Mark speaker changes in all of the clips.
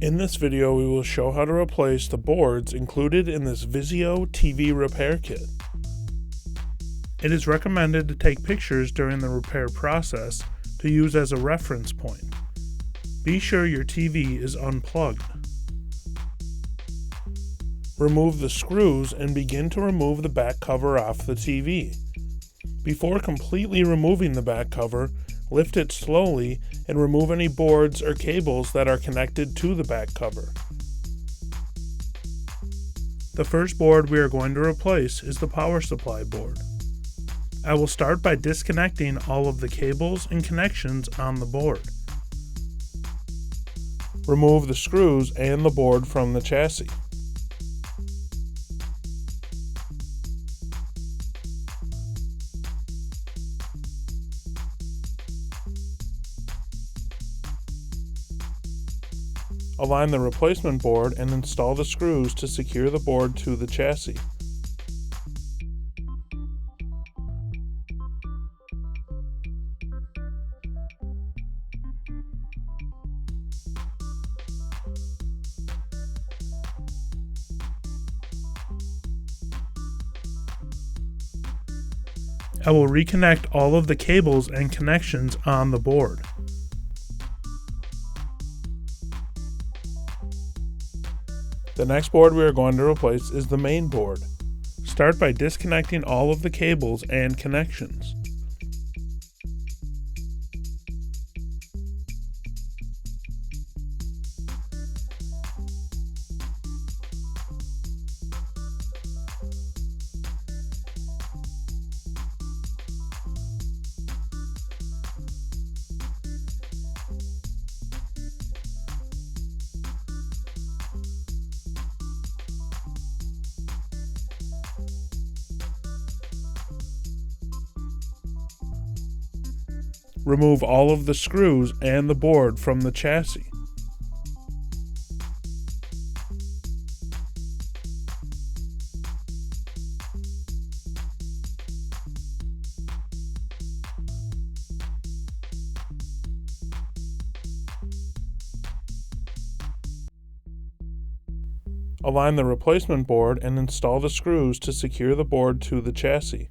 Speaker 1: In this video, we will show how to replace the boards included in this Vizio TV repair kit. It is recommended to take pictures during the repair process to use as a reference point. Be sure your TV is unplugged. Remove the screws and begin to remove the back cover off the TV. Before completely removing the back cover, lift it slowly and remove any boards or cables that are connected to the back cover. The first board we are going to replace is the power supply board. I will start by disconnecting all of the cables and connections on the board. Remove the screws and the board from the chassis. Align the replacement board and install the screws to secure the board to the chassis. I will reconnect all of the cables and connections on the board. The next board we are going to replace is the main board. Start by disconnecting all of the cables and connections. Remove all of the screws and the board from the chassis. Align the replacement board and install the screws to secure the board to the chassis.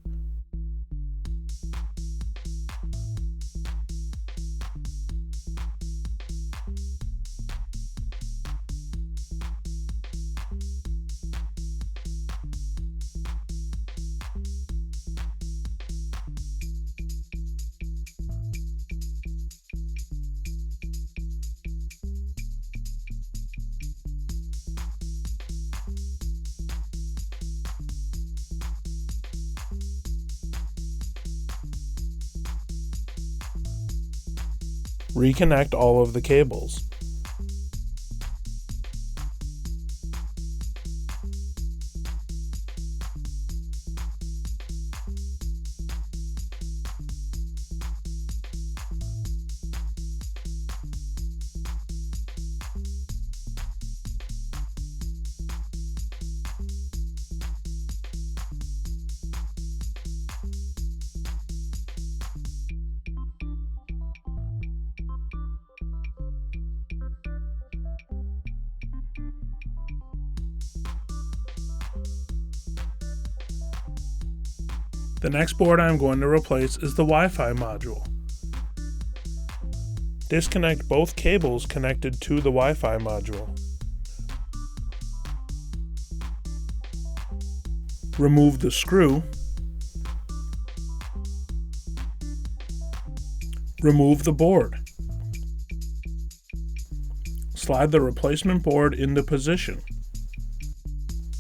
Speaker 1: Reconnect all of the cables. The next board I am going to replace is the Wi-Fi module. Disconnect both cables connected to the Wi-Fi module. Remove the screw. Remove the board. Slide the replacement board into position.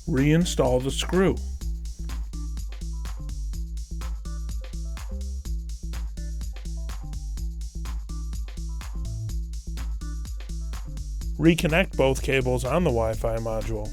Speaker 1: Reinstall the screw. Reconnect both cables on the Wi-Fi module.